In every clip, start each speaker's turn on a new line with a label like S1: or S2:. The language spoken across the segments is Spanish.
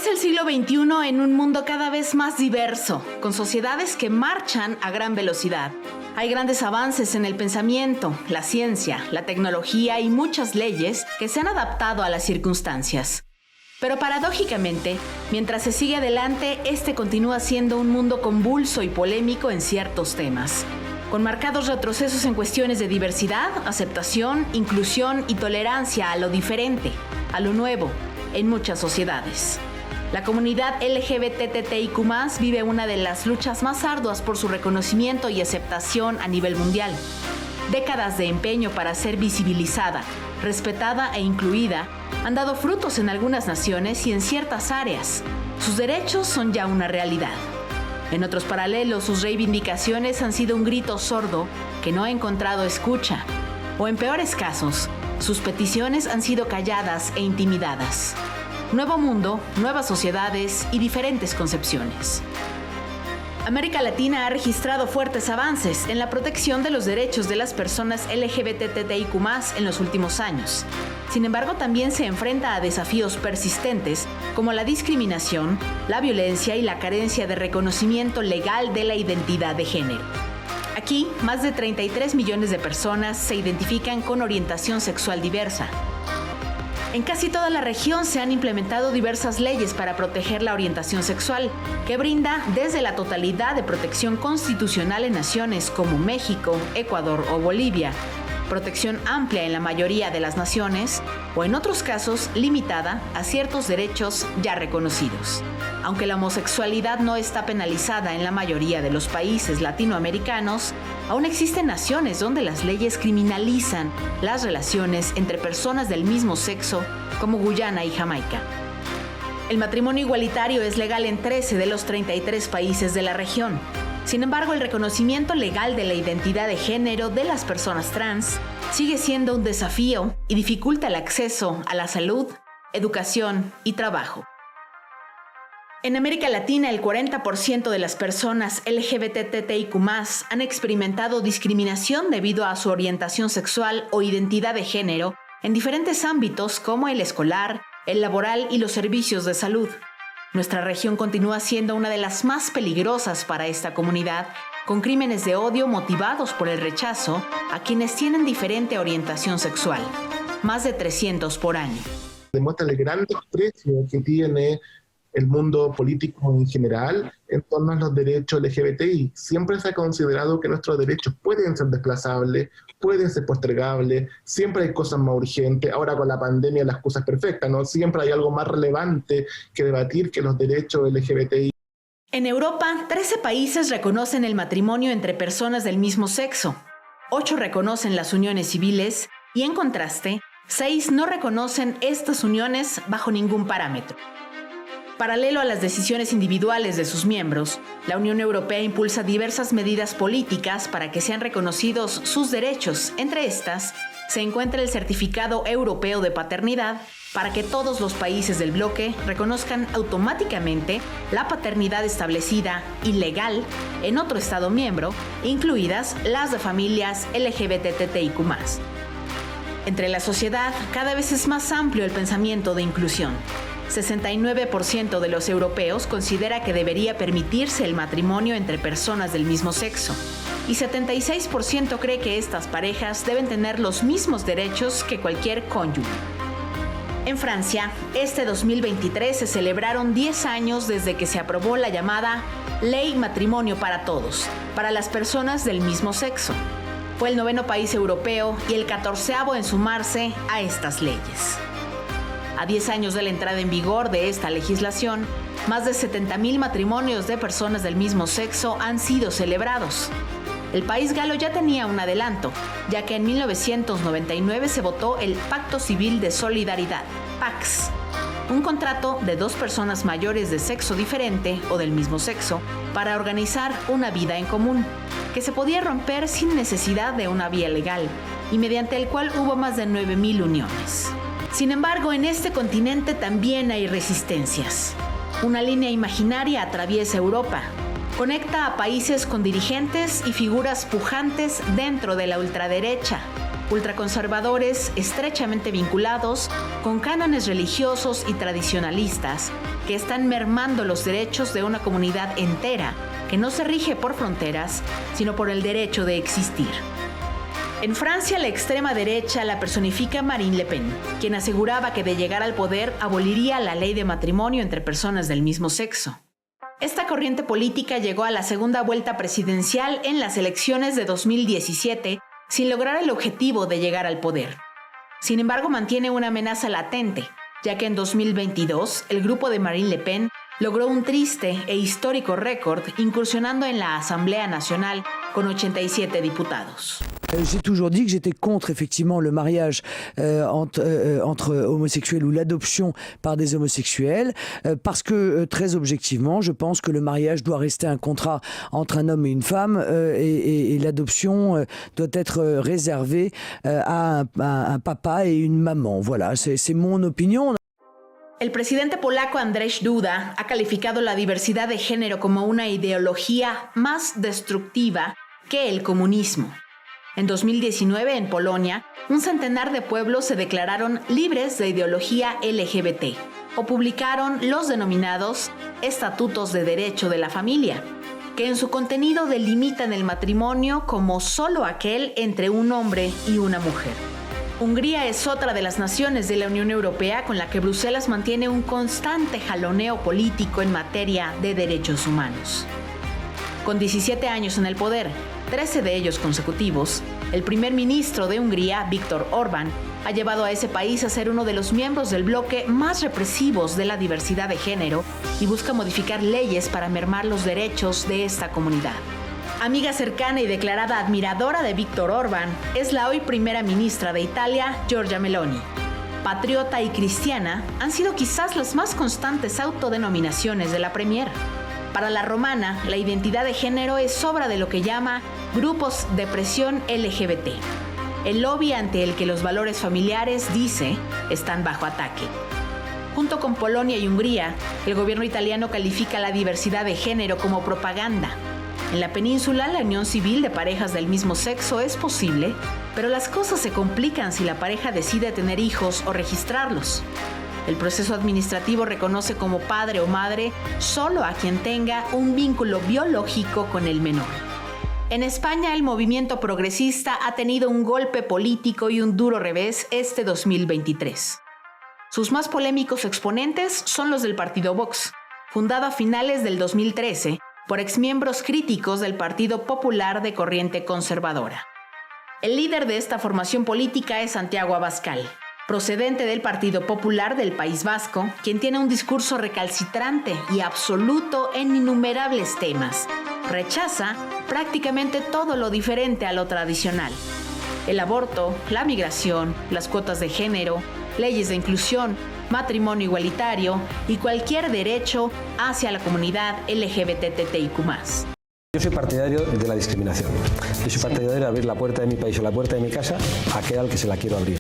S1: Es el siglo XXI en un mundo cada vez más diverso, con sociedades que marchan a gran velocidad. Hay grandes avances en el pensamiento, la ciencia, la tecnología y muchas leyes que se han adaptado a las circunstancias. Pero paradójicamente, mientras se sigue adelante, este continúa siendo un mundo convulso y polémico en ciertos temas, con marcados retrocesos en cuestiones de diversidad, aceptación, inclusión y tolerancia a lo diferente, a lo nuevo, en muchas sociedades. La comunidad LGBTTIQ+ vive una de las luchas más arduas por su reconocimiento y aceptación a nivel mundial. Décadas de empeño para ser visibilizada, respetada e incluida han dado frutos en algunas naciones y en ciertas áreas. Sus derechos son ya una realidad. En otros paralelos, sus reivindicaciones han sido un grito sordo que no ha encontrado escucha. O en peores casos, sus peticiones han sido calladas e intimidadas. Nuevo mundo, nuevas sociedades y diferentes concepciones. América Latina ha registrado fuertes avances en la protección de los derechos de las personas LGBTTIQ+ en los últimos años. Sin embargo, también se enfrenta a desafíos persistentes como la discriminación, la violencia y la carencia de reconocimiento legal de la identidad de género. Aquí, más de 33 millones de personas se identifican con orientación sexual diversa. En casi toda la región se han implementado diversas leyes para proteger la orientación sexual, que brinda desde la totalidad de protección constitucional en naciones como México, Ecuador o Bolivia, protección amplia en la mayoría de las naciones, o en otros casos limitada a ciertos derechos ya reconocidos. Aunque la homosexualidad no está penalizada en la mayoría de los países latinoamericanos, aún existen naciones donde las leyes criminalizan las relaciones entre personas del mismo sexo, como Guyana y Jamaica. El matrimonio igualitario es legal en 13 de los 33 países de la región. Sin embargo, el reconocimiento legal de la identidad de género de las personas trans sigue siendo un desafío y dificulta el acceso a la salud, educación y trabajo. En América Latina, el 40% de las personas LGBTTIQ+ han experimentado discriminación debido a su orientación sexual o identidad de género en diferentes ámbitos como el escolar, el laboral y los servicios de salud. Nuestra región continúa siendo una de las más peligrosas para esta comunidad, con crímenes de odio motivados por el rechazo a quienes tienen diferente orientación sexual, más de 300 por año.
S2: Demuestra el gran desprecio que tiene el mundo político en general en torno a los derechos LGBTI. Siempre se ha considerado que nuestros derechos pueden ser desplazables, pueden ser postergables, siempre hay cosas más urgentes. Ahora con la pandemia la excusa es perfecta, ¿no? Siempre hay algo más relevante que debatir que los derechos LGBTI.
S1: En Europa, 13 países reconocen el matrimonio entre personas del mismo sexo, 8 reconocen las uniones civiles y, en contraste, 6 no reconocen estas uniones bajo ningún parámetro. Paralelo a las decisiones individuales de sus miembros, la Unión Europea impulsa diversas medidas políticas para que sean reconocidos sus derechos. Entre estas, se encuentra el Certificado Europeo de Paternidad para que todos los países del bloque reconozcan automáticamente la paternidad establecida y legal en otro Estado miembro, incluidas las de familias LGBTTIQ+. Entre la sociedad, cada vez es más amplio el pensamiento de inclusión. 69% de los europeos considera que debería permitirse el matrimonio entre personas del mismo sexo y 76% cree que estas parejas deben tener los mismos derechos que cualquier cónyuge. En Francia, este 2023 se celebraron 10 años desde que se aprobó la llamada Ley Matrimonio para Todos, para las personas del mismo sexo. Fue el 9º país europeo y el 14º en sumarse a estas leyes. A 10 años de la entrada en vigor de esta legislación, más de 70,000 matrimonios de personas del mismo sexo han sido celebrados. El país galo ya tenía un adelanto, ya que en 1999 se votó el Pacto Civil de Solidaridad, PACS, un contrato de 2 personas mayores de sexo diferente o del mismo sexo para organizar una vida en común, que se podía romper sin necesidad de una vía legal y mediante el cual hubo más de 9,000 uniones. Sin embargo, en este continente también hay resistencias. Una línea imaginaria atraviesa Europa. Conecta a países con dirigentes y figuras pujantes dentro de la ultraderecha. ultraconservadores estrechamente vinculados con cánones religiosos y tradicionalistas que están mermando los derechos de una comunidad entera que no se rige por fronteras, sino por el derecho de existir. En Francia, la extrema derecha la personifica Marine Le Pen, quien aseguraba que de llegar al poder aboliría la ley de matrimonio entre personas del mismo sexo. Esta corriente política llegó a la segunda vuelta presidencial en las elecciones de 2017 sin lograr el objetivo de llegar al poder. Sin embargo, mantiene una amenaza latente, ya que en 2022 el grupo de Marine Le Pen logró un triste e histórico récord incursionando en la Asamblea Nacional con 87 diputados.
S3: J'ai toujours dit que j'étais contre effectivement le mariage entre homosexuels ou l'adoption par des homosexuels parce que très objectivement je pense que le mariage doit rester un contrat entre un homme et une femme et l'adoption doit être réservée à un papa et une maman. Voilà, c'est mon opinion.
S1: El presidente polaco Andrzej Duda ha calificado la diversidad de género como una ideología más destructiva que el comunismo. En 2019, en Polonia, un centenar de pueblos se declararon libres de ideología LGBT o publicaron los denominados Estatutos de Derecho de la Familia, que en su contenido delimitan el matrimonio como solo aquel entre un hombre y una mujer. Hungría es otra de las naciones de la Unión Europea con la que Bruselas mantiene un constante jaloneo político en materia de derechos humanos. Con 17 años en el poder, 13 de ellos consecutivos, el primer ministro de Hungría, Viktor Orbán, ha llevado a ese país a ser uno de los miembros del bloque más represivos de la diversidad de género y busca modificar leyes para mermar los derechos de esta comunidad. Amiga cercana y declarada admiradora de Viktor Orbán, es la hoy primera ministra de Italia, Giorgia Meloni. Patriota y cristiana han sido quizás las más constantes autodenominaciones de la premier. Para la romana, la identidad de género es obra de lo que llama grupos de presión LGBT, el lobby ante el que los valores familiares, dice, están bajo ataque. Junto con Polonia y Hungría, el gobierno italiano califica la diversidad de género como propaganda. En la península, la unión civil de parejas del mismo sexo es posible, pero las cosas se complican si la pareja decide tener hijos o registrarlos. El proceso administrativo reconoce como padre o madre solo a quien tenga un vínculo biológico con el menor. En España, el movimiento progresista ha tenido un golpe político y un duro revés este 2023. Sus más polémicos exponentes son los del partido Vox, fundado a finales del 2013 por exmiembros críticos del Partido Popular de corriente conservadora. El líder de esta formación política es Santiago Abascal, procedente del Partido Popular del País Vasco, quien tiene un discurso recalcitrante y absoluto en innumerables temas. Rechaza prácticamente todo lo diferente a lo tradicional. El aborto, la migración, las cuotas de género, leyes de inclusión, matrimonio igualitario y cualquier derecho hacia la comunidad LGBTTIQ+.
S4: Yo soy partidario de la discriminación. Yo soy partidario de abrir la puerta de mi país o la puerta de mi casa a aquel al que se la quiero abrir.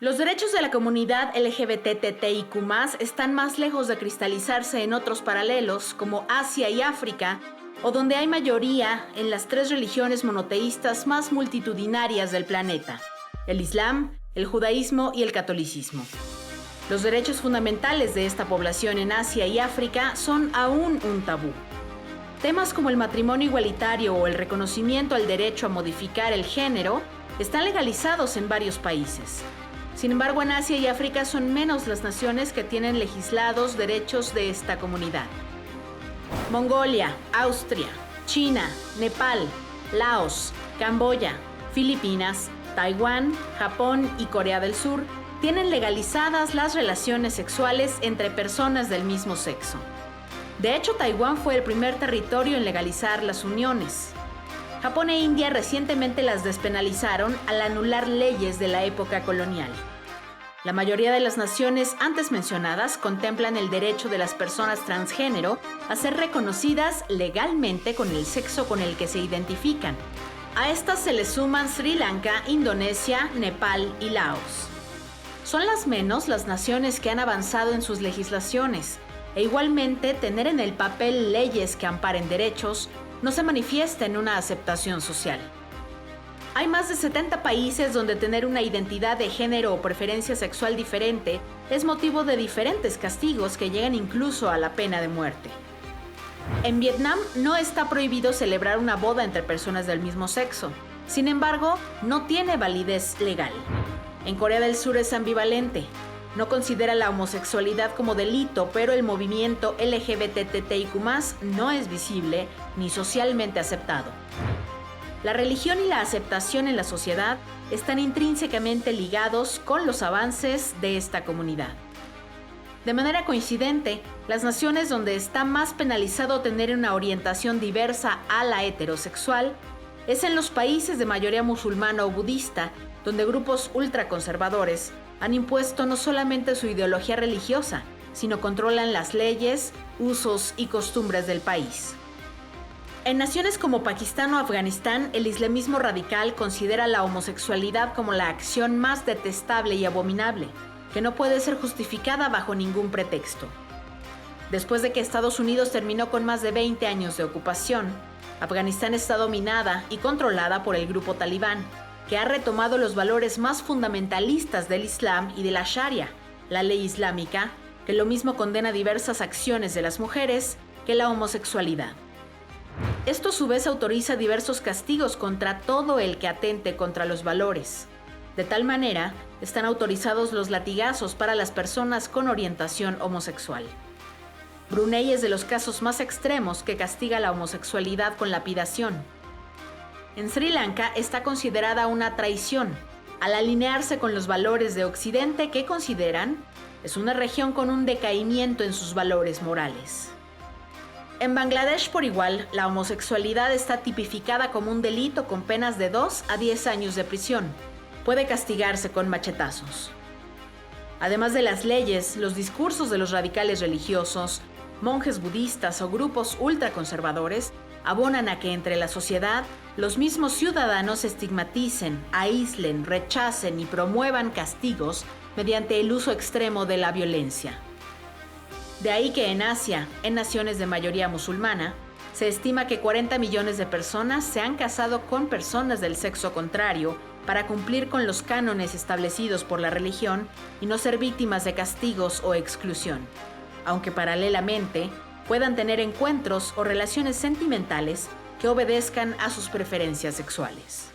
S1: Los derechos de la comunidad LGBTTIQ+ están más lejos de cristalizarse en otros paralelos como Asia y África, o donde hay mayoría en las tres religiones monoteístas más multitudinarias del planeta: el Islam, el judaísmo y el catolicismo. Los derechos fundamentales de esta población en Asia y África son aún un tabú. Temas como el matrimonio igualitario o el reconocimiento al derecho a modificar el género están legalizados en varios países. Sin embargo, en Asia y África son menos las naciones que tienen legislados derechos de esta comunidad. Mongolia, Austria, China, Nepal, Laos, Camboya, Filipinas, Taiwán, Japón y Corea del Sur tienen legalizadas las relaciones sexuales entre personas del mismo sexo. De hecho, Taiwán fue el primer territorio en legalizar las uniones. Japón e India recientemente las despenalizaron al anular leyes de la época colonial. La mayoría de las naciones antes mencionadas contemplan el derecho de las personas transgénero a ser reconocidas legalmente con el sexo con el que se identifican. A estas se les suman Sri Lanka, Indonesia, Nepal y Laos. Son las menos las naciones que han avanzado en sus legislaciones, e igualmente tener en el papel leyes que amparen derechos no se manifiesta en una aceptación social. Hay más de 70 países donde tener una identidad de género o preferencia sexual diferente es motivo de diferentes castigos que llegan incluso a la pena de muerte. En Vietnam no está prohibido celebrar una boda entre personas del mismo sexo. Sin embargo, no tiene validez legal. En Corea del Sur es ambivalente. No considera la homosexualidad como delito, pero el movimiento LGBTTIQ+ no es visible ni socialmente aceptado. La religión y la aceptación en la sociedad están intrínsecamente ligados con los avances de esta comunidad. De manera coincidente, las naciones donde está más penalizado tener una orientación diversa a la heterosexual es en los países de mayoría musulmana o budista, donde grupos ultraconservadores han impuesto no solamente su ideología religiosa, sino controlan las leyes, usos y costumbres del país. En naciones como Pakistán o Afganistán, el islamismo radical considera la homosexualidad como la acción más detestable y abominable, que no puede ser justificada bajo ningún pretexto. Después de que Estados Unidos terminó con más de 20 años de ocupación, Afganistán está dominada y controlada por el grupo talibán, que ha retomado los valores más fundamentalistas del Islam y de la Sharia, la ley islámica, que lo mismo condena diversas acciones de las mujeres que la homosexualidad. Esto a su vez autoriza diversos castigos contra todo el que atente contra los valores. De tal manera, están autorizados los latigazos para las personas con orientación homosexual. Brunei es de los casos más extremos que castiga la homosexualidad con lapidación. En Sri Lanka está considerada una traición al alinearse con los valores de Occidente que consideran es una región con un decaimiento en sus valores morales. En Bangladesh, por igual, la homosexualidad está tipificada como un delito con penas de 2 a 10 años de prisión. Puede castigarse con machetazos. Además de las leyes, los discursos de los radicales religiosos, monjes budistas o grupos ultraconservadores abonan a que entre la sociedad los mismos ciudadanos estigmaticen, aíslen, rechacen y promuevan castigos mediante el uso extremo de la violencia. De ahí que en Asia, en naciones de mayoría musulmana, se estima que 40 millones de personas se han casado con personas del sexo contrario para cumplir con los cánones establecidos por la religión y no ser víctimas de castigos o exclusión, aunque paralelamente puedan tener encuentros o relaciones sentimentales que obedezcan a sus preferencias sexuales.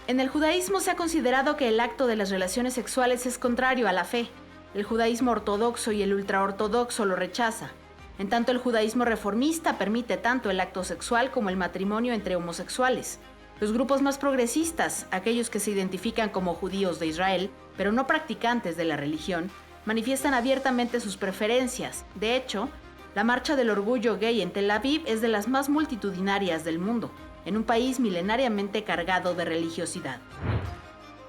S1: En el judaísmo se ha considerado que el acto de las relaciones sexuales es contrario a la fe. El judaísmo ortodoxo y el ultraortodoxo lo rechaza. En tanto, el judaísmo reformista permite tanto el acto sexual como el matrimonio entre homosexuales. Los grupos más progresistas, aquellos que se identifican como judíos de Israel, pero no practicantes de la religión, manifiestan abiertamente sus preferencias. De hecho, la Marcha del Orgullo Gay en Tel Aviv es de las más multitudinarias del mundo, en un país milenariamente cargado de religiosidad.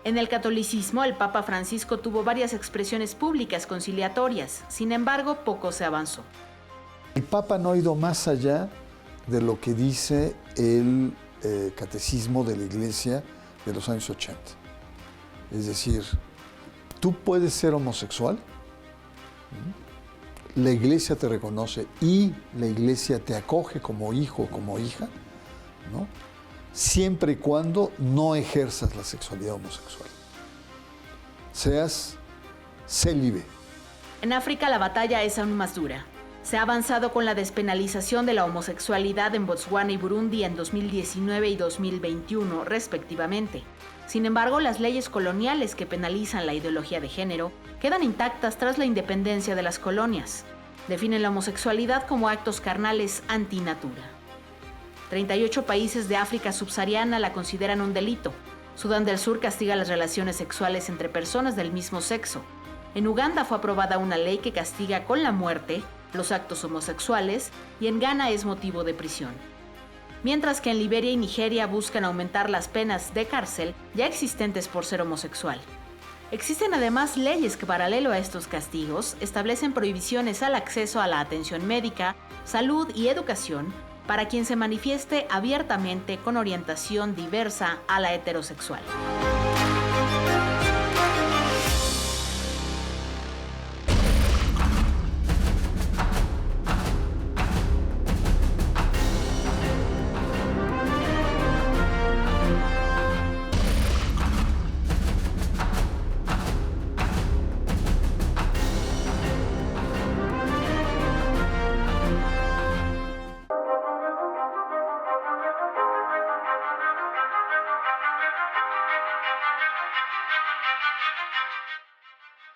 S1: En el catolicismo, el Papa Francisco tuvo varias expresiones públicas conciliatorias, sin embargo, poco se avanzó.
S5: El Papa no ha ido más allá de lo que dice el catecismo de la Iglesia de los años 80. Es decir, tú puedes ser homosexual, la Iglesia te reconoce y la Iglesia te acoge como hijo o como hija, ¿no? Siempre y cuando no ejerzas la sexualidad homosexual. Seas célibe.
S1: En África la batalla es aún más dura. Se ha avanzado con la despenalización de la homosexualidad en Botswana y Burundi en 2019 y 2021, respectivamente. Sin embargo, las leyes coloniales que penalizan la ideología de género quedan intactas tras la independencia de las colonias. Definen la homosexualidad como actos carnales anti-natura. 38 países de África subsahariana la consideran un delito. Sudán del Sur castiga las relaciones sexuales entre personas del mismo sexo. En Uganda fue aprobada una ley que castiga con la muerte los actos homosexuales y en Ghana es motivo de prisión. Mientras que en Liberia y Nigeria buscan aumentar las penas de cárcel ya existentes por ser homosexual. Existen además leyes que, paralelo a estos castigos, establecen prohibiciones al acceso a la atención médica, salud y educación para quien se manifieste abiertamente con orientación diversa a la heterosexual.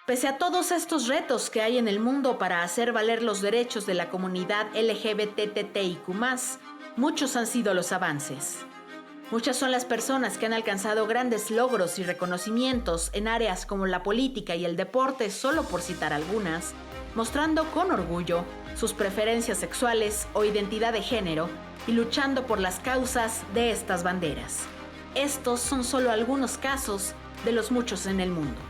S1: Pese a todos estos retos que hay en el mundo para hacer valer los derechos de la comunidad LGBTTIQ+, muchos han sido los avances. Muchas son las personas que han alcanzado grandes logros y reconocimientos en áreas como la política y el deporte, solo por citar algunas, mostrando con orgullo sus preferencias sexuales o identidad de género y luchando por las causas de estas banderas. Estos son solo algunos casos de los muchos en el mundo.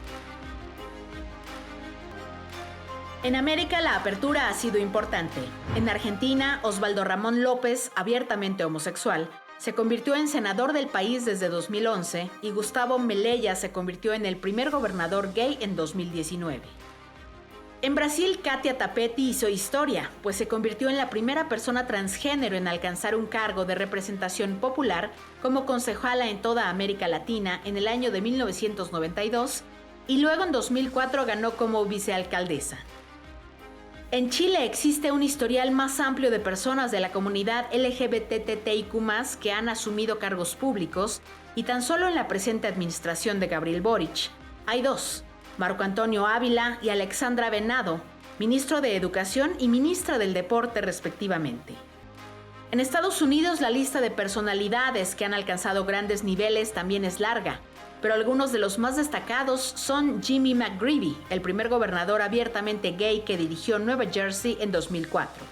S1: En América la apertura ha sido importante. En Argentina, Osvaldo Ramón López, abiertamente homosexual, se convirtió en senador del país desde 2011 y Gustavo Melella se convirtió en el primer gobernador gay en 2019. En Brasil, Katia Tapetti hizo historia, pues se convirtió en la primera persona transgénero en alcanzar un cargo de representación popular como concejala en toda América Latina en el año de 1992 y luego en 2004 ganó como vicealcaldesa. En Chile existe un historial más amplio de personas de la comunidad LGBTTIQ+, que han asumido cargos públicos, y tan solo en la presente administración de Gabriel Boric hay dos, Marco Antonio Ávila y Alexandra Venado, ministro de Educación y ministra del Deporte respectivamente. En Estados Unidos la lista de personalidades que han alcanzado grandes niveles también es larga, pero algunos de los más destacados son Jimmy McGreevey, el primer gobernador abiertamente gay que dirigió Nueva Jersey en 2004.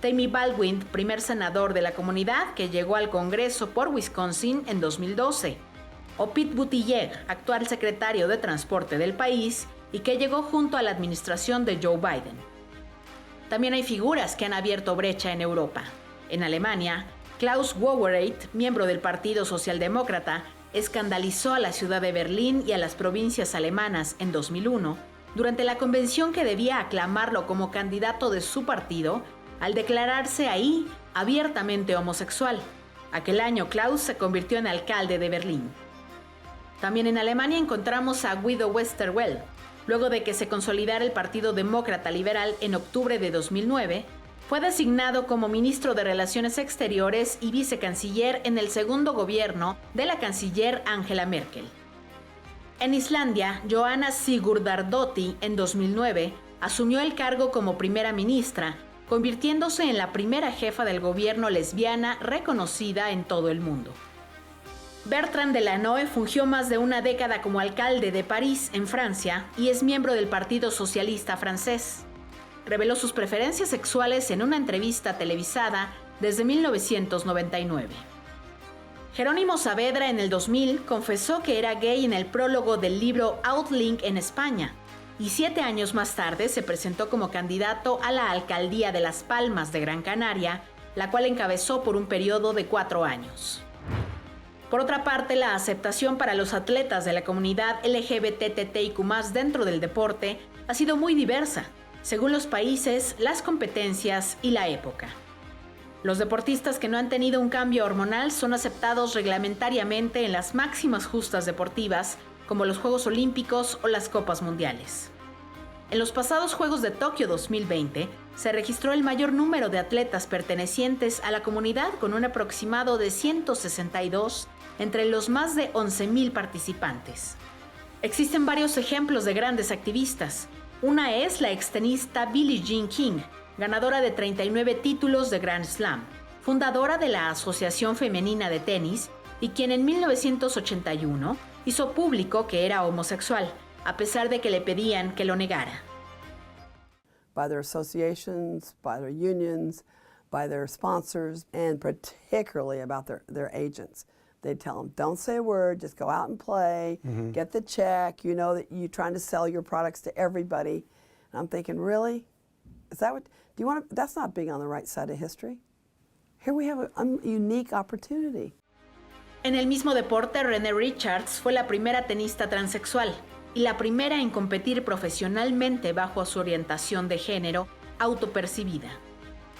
S1: Tammy Baldwin, primer senador de la comunidad que llegó al Congreso por Wisconsin en 2012. O Pete Buttigieg, actual secretario de Transporte del país y que llegó junto a la administración de Joe Biden. También hay figuras que han abierto brecha en Europa. En Alemania, Klaus Wowereit, miembro del Partido Socialdemócrata, escandalizó a la ciudad de Berlín y a las provincias alemanas en 2001 durante la convención que debía aclamarlo como candidato de su partido al declararse ahí abiertamente homosexual. Aquel año Klaus se convirtió en alcalde de Berlín. También en Alemania encontramos a Guido Westerwelle. Luego de que se consolidara el Partido Demócrata Liberal en octubre de 2009, fue designado como ministro de Relaciones Exteriores y vicecanciller en el segundo gobierno de la canciller Angela Merkel. En Islandia, Johanna Sigurdardóttir en 2009 asumió el cargo como primera ministra, convirtiéndose en la primera jefa del gobierno lesbiana reconocida en todo el mundo. Bertrand Delanoë fungió más de una década como alcalde de París, en Francia, y es miembro del Partido Socialista francés. Reveló sus preferencias sexuales en una entrevista televisada desde 1999. Jerónimo Saavedra en el 2000 confesó que era gay en el prólogo del libro Outlink en España, y 7 años más tarde se presentó como candidato a la alcaldía de Las Palmas de Gran Canaria, la cual encabezó por un periodo de 4 años. Por otra parte, la aceptación para los atletas de la comunidad LGBTTIQ+ dentro del deporte ha sido muy diversa, según los países, las competencias y la época. Los deportistas que no han tenido un cambio hormonal son aceptados reglamentariamente en las máximas justas deportivas, como los Juegos Olímpicos o las Copas Mundiales. En los pasados Juegos de Tokio 2020, se registró el mayor número de atletas pertenecientes a la comunidad con un aproximado de 162 entre los más de 11,000 participantes. Existen varios ejemplos de grandes activistas. Una es la extenista Billie Jean King, ganadora de 39 títulos de Grand Slam, fundadora de la Asociación Femenina de Tenis y quien en 1981 hizo público que era homosexual, a pesar de que le pedían que lo negara.
S6: by their associations, by their unions, by their sponsors, and particularly about their agents. They tell them, don't say a word, just go out and play, get the check, you know that you're trying to sell your products to everybody. And I'm thinking, really? Is that what, do you want to, that's not being on the right side of history. Here we have a unique opportunity.
S1: En el mismo deporte, Renee Richards fue la primera tenista transexual y la primera en competir profesionalmente bajo su orientación de género autopercibida.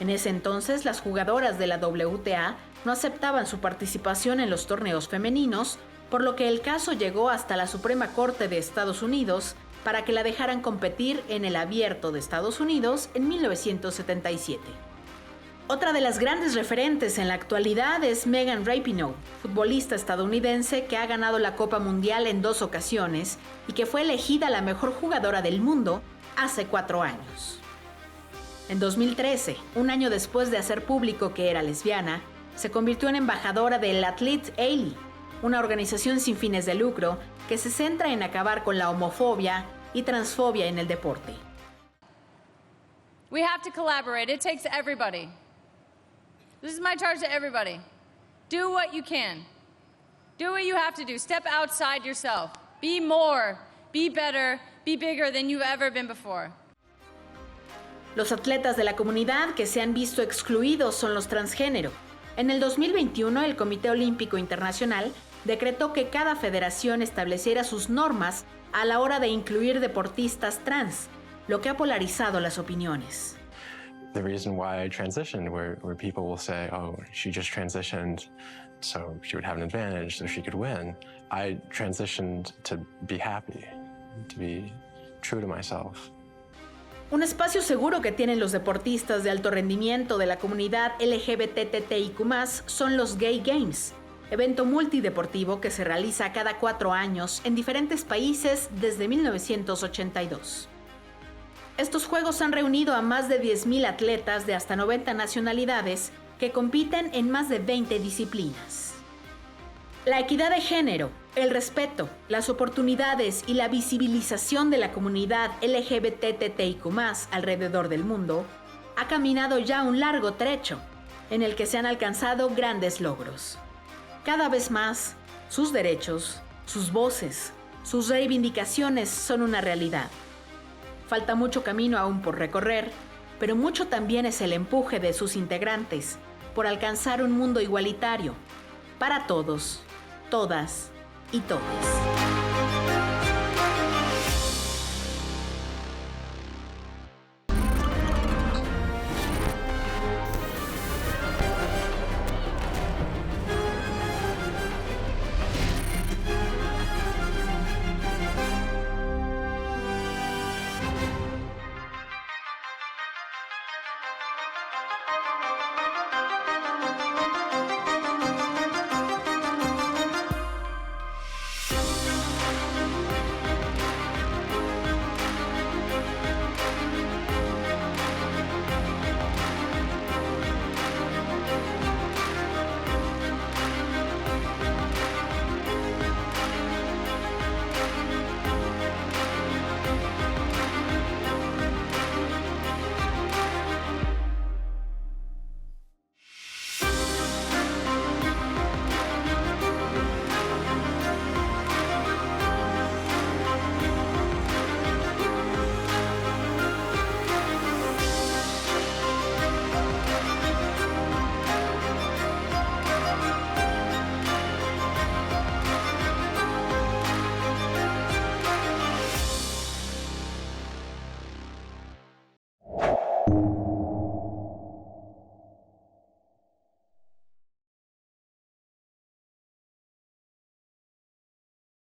S1: En ese entonces, las jugadoras de la WTA no aceptaban su participación en los torneos femeninos, por lo que el caso llegó hasta la Suprema Corte de Estados Unidos para que la dejaran competir en el Abierto de Estados Unidos en 1977. Otra de las grandes referentes en la actualidad es Megan Rapinoe, futbolista estadounidense que ha ganado la Copa Mundial en 2 ocasiones y que fue elegida la mejor jugadora del mundo hace 4 años. En 2013, un año después de hacer público que era lesbiana, se convirtió en embajadora del Athlete Alley, una organización sin fines de lucro que se centra en acabar con la homofobia y transfobia en el deporte.
S7: We have to collaborate. It takes everybody. This is my charge to everybody. Do what you can. Do what you have to do. Step outside yourself. Be more, be better, be bigger than you've ever been before.
S1: Los atletas de la comunidad que se han visto excluidos son los transgénero. En el 2021, el Comité Olímpico Internacional decretó que cada federación estableciera sus normas a la hora de incluir deportistas trans, lo que ha polarizado las opiniones.
S8: The reason why I transitioned, where people will say, oh, she just transitioned so she would have an advantage, so she could win. I transitioned to be happy, to be true to myself.
S1: Un espacio seguro que tienen los deportistas de alto rendimiento de la comunidad LGBTTIQ+, son los Gay Games, evento multideportivo que se realiza cada 4 años en diferentes países desde 1982. Estos juegos han reunido a más de 10,000 atletas de hasta 90 nacionalidades que compiten en más de 20 disciplinas. La equidad de género, el respeto, las oportunidades y la visibilización de la comunidad LGBTTIQ+ alrededor del mundo ha caminado ya un largo trecho en el que se han alcanzado grandes logros. Cada vez más, sus derechos, sus voces, sus reivindicaciones son una realidad. Falta mucho camino aún por recorrer, pero mucho también es el empuje de sus integrantes por alcanzar un mundo igualitario para todos, todas y todes.